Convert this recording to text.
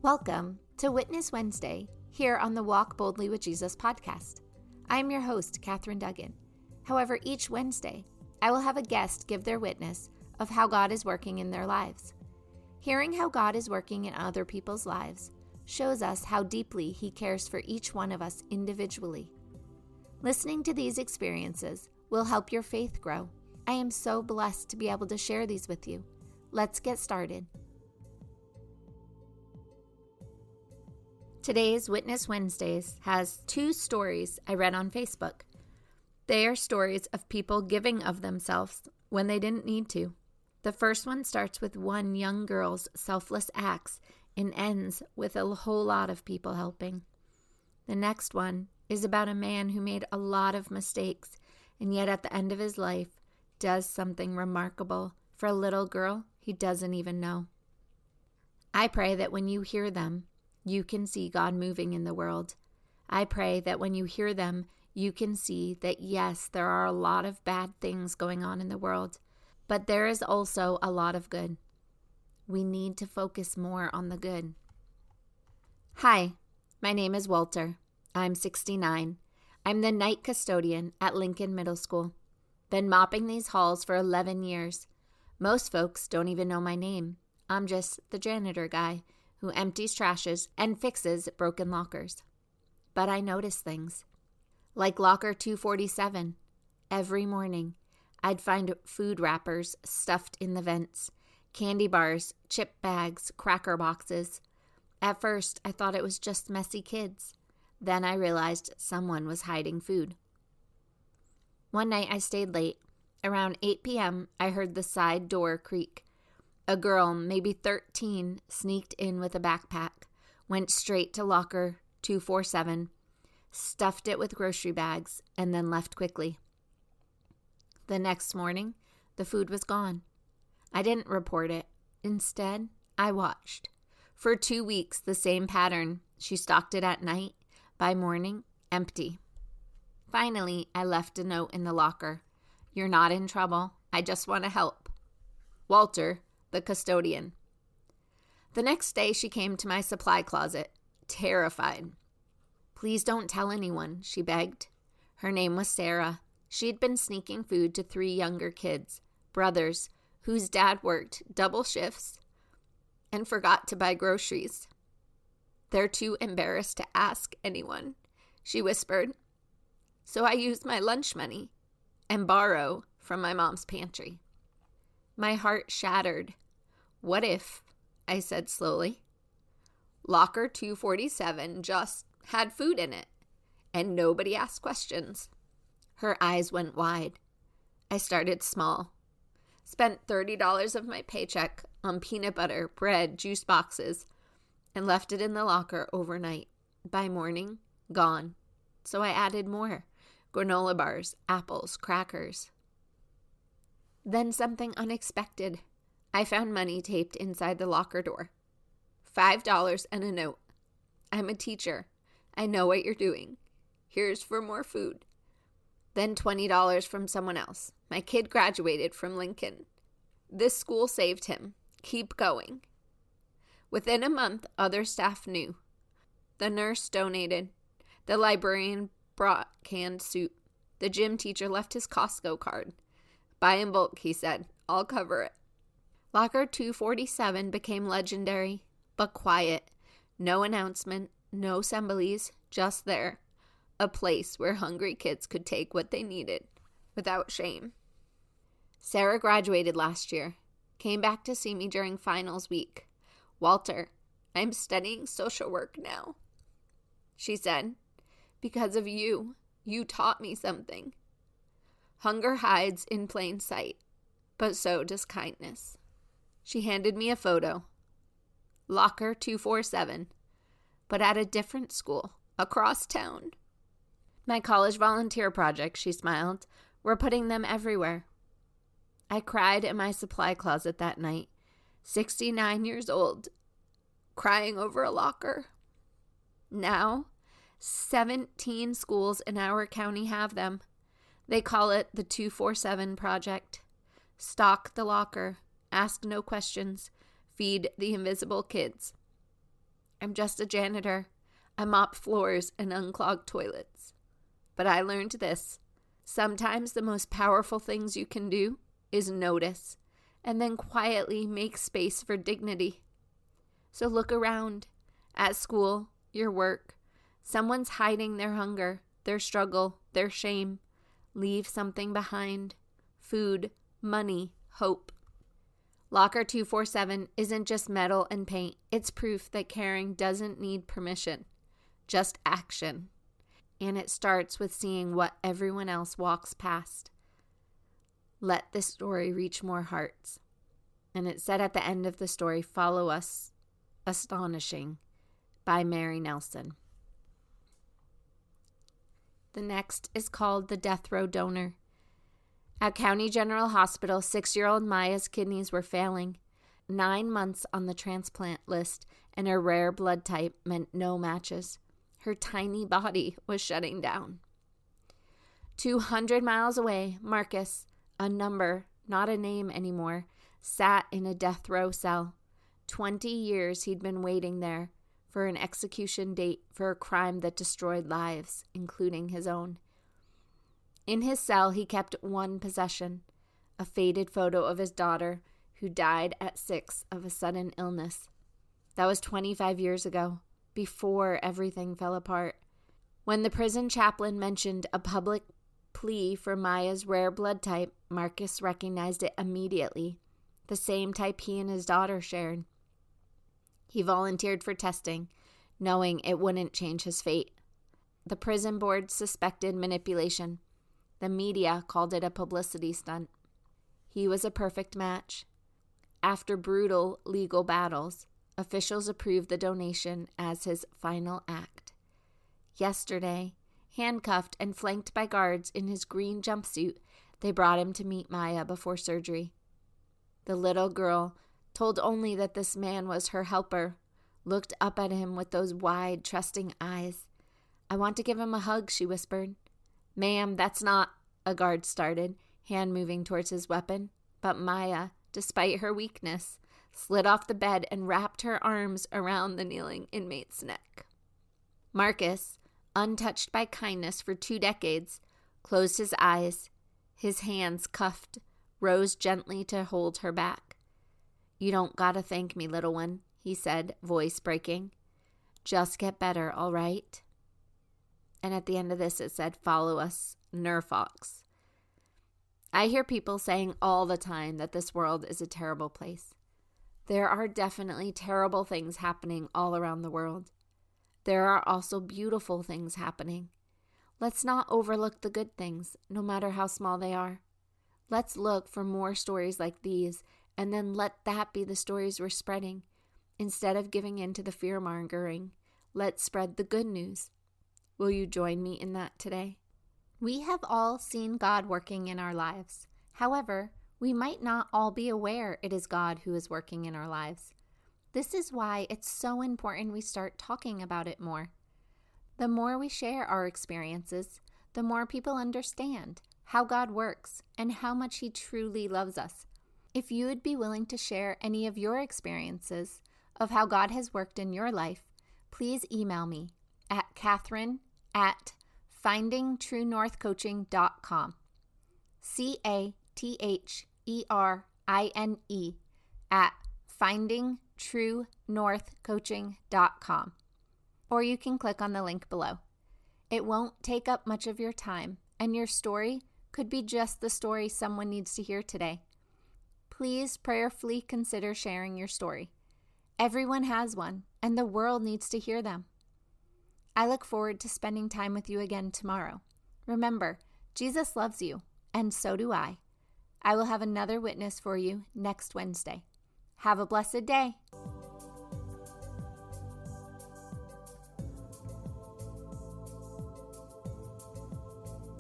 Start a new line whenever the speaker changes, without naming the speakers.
Welcome to Witness Wednesday here on the Walk Boldly with Jesus podcast. I am your host, Katherine Duggan. However, each Wednesday, I will have a guest give their witness of how God is working in their lives. Hearing how God is working in other people's lives shows us how deeply He cares for each one of us individually. Listening to these experiences will help your faith grow. I am so blessed to be able to share these with you. Let's get started. Today's Witness Wednesdays has two stories I read on Facebook. They are stories of people giving of themselves when they didn't need to. The first one starts with one young girl's selfless acts and ends with a whole lot of people helping. The next one is about a man who made a lot of mistakes and yet at the end of his life does something remarkable for a little girl he doesn't even know. I pray that when you hear them, you can see God moving in the world. I pray that when you hear them, you can see that yes, there are a lot of bad things going on in the world, but there is also a lot of good. We need to focus more on the good. Hi, my name is Walter. I'm 69. I'm the night custodian at Lincoln Middle School. Been mopping these halls for 11 years. Most folks don't even know my name. I'm just the janitor guy who empties trashes and fixes broken lockers. But I notice things. Like locker 247, every morning I'd find food wrappers stuffed in the vents, candy bars, chip bags, cracker boxes. At first, I thought it was just messy kids. Then I realized someone was hiding food. One night I stayed late. Around 8 p.m., I heard the side door creak. A girl, maybe 13, sneaked in with a backpack, went straight to locker 247, stuffed it with grocery bags, and then left quickly. The next morning, the food was gone. I didn't report it. Instead, I watched. For 2 weeks, the same pattern. She stocked it at night. By morning, empty. Finally, I left a note in the locker. "You're not in trouble. I just want to help. Walter, the custodian." The next day, she came to my supply closet, terrified. "Please don't tell anyone," she begged. Her name was Sarah. She had been sneaking food to 3 younger kids, brothers, whose dad worked double shifts and forgot to buy groceries. "They're too embarrassed to ask anyone," she whispered. "So I used my lunch money and borrow from my mom's pantry." My heart shattered. "What if," I said slowly, "locker 247 just had food in it and nobody asked questions?" Her eyes went wide. I started small. Spent $30 of my paycheck on peanut butter, bread, juice boxes, and left it in the locker overnight. By morning, gone. So I added more. Granola bars, apples, crackers. Then something unexpected. I found money taped inside the locker door. $5 and a note. "I'm a teacher. I know what you're doing. Here's for more food." Then $20 from someone else. "My kid graduated from Lincoln. This school saved him. Keep going." Within a month, other staff knew. The nurse donated. The librarian brought canned soup. The gym teacher left his Costco card. "Buy in bulk," he said. "I'll cover it." Locker 247 became legendary, but quiet. No announcement, no assemblies, just there. A place where hungry kids could take what they needed without shame. Sarah graduated last year, came back to see me during finals week. "Walter, I'm studying social work now," she said. "Because of you, you taught me something. Hunger hides in plain sight, but so does kindness." She handed me a photo. Locker 247, but at a different school, across town. "My college volunteer project," she smiled. "We're putting them everywhere." I cried in my supply closet that night, 69 years old, crying over a locker. Now, 17 schools in our county have them. They call it the 247 Project. Stock the locker, ask no questions, feed the invisible kids. I'm just a janitor. I mop floors and unclog toilets. But I learned this. Sometimes the most powerful things you can do is notice and then quietly make space for dignity. So look around. At school, your work. Someone's hiding their hunger, their struggle, their shame. Leave something behind. Food, money, hope. Locker 247 isn't just metal and paint. It's proof that caring doesn't need permission, just action. And it starts with seeing what everyone else walks past. Let this story reach more hearts. And it said at the end of the story, follow us, Astonishing, by Mary Nelson. The next is called The Death Row Donor. At County General Hospital, 6-year-old Maya's kidneys were failing. 9 months on the transplant list, and her rare blood type meant no matches. Her tiny body was shutting down. 200 miles away, Marcus, a number, not a name anymore, sat in a death row cell. 20 years he'd been waiting there for an execution date for a crime that destroyed lives, including his own. In his cell, he kept one possession, a faded photo of his daughter, who died at 6 of a sudden illness. That was 25 years ago, before everything fell apart. When the prison chaplain mentioned a public plea for Maya's rare blood type, Marcus recognized it immediately, the same type he and his daughter shared. He volunteered for testing, knowing it wouldn't change his fate. The prison board suspected manipulation. The media called it a publicity stunt. He was a perfect match. After brutal legal battles, officials approved the donation as his final act. Yesterday, handcuffed and flanked by guards in his green jumpsuit, they brought him to meet Maya before surgery. The little girl, told only that this man was her helper, looked up at him with those wide, trusting eyes. "I want to give him a hug," she whispered. "Ma'am, that's not," a guard started, hand moving towards his weapon. But Maya, despite her weakness, slid off the bed and wrapped her arms around the kneeling inmate's neck. Marcus, untouched by kindness for 2 decades, closed his eyes. His hands cuffed, rose gently to hold her back. "You don't gotta thank me, little one," he said, voice breaking. "Just get better, all right?" And at the end of this, it said, "Follow us, Nerfox." I hear people saying all the time that this world is a terrible place. There are definitely terrible things happening all around the world. There are also beautiful things happening. Let's not overlook the good things, no matter how small they are. Let's look for more stories like these, and then let that be the stories we're spreading. Instead of giving in to the fear-mongering, let's spread the good news. Will you join me in that today? We have all seen God working in our lives. However, we might not all be aware it is God who is working in our lives. This is why it's so important we start talking about it more. The more we share our experiences, the more people understand how God works and how much He truly loves us. If you would be willing to share any of your experiences of how God has worked in your life, please email me at Catherine@findingtruenorthcoaching.com. CATHERINE @findingtruenorthcoaching.com. Or you can click on the link below. It won't take up much of your time, and your story could be just the story someone needs to hear today. Please prayerfully consider sharing your story. Everyone has one, and the world needs to hear them. I look forward to spending time with you again tomorrow. Remember, Jesus loves you, and so do I. I will have another witness for you next Wednesday. Have a blessed day.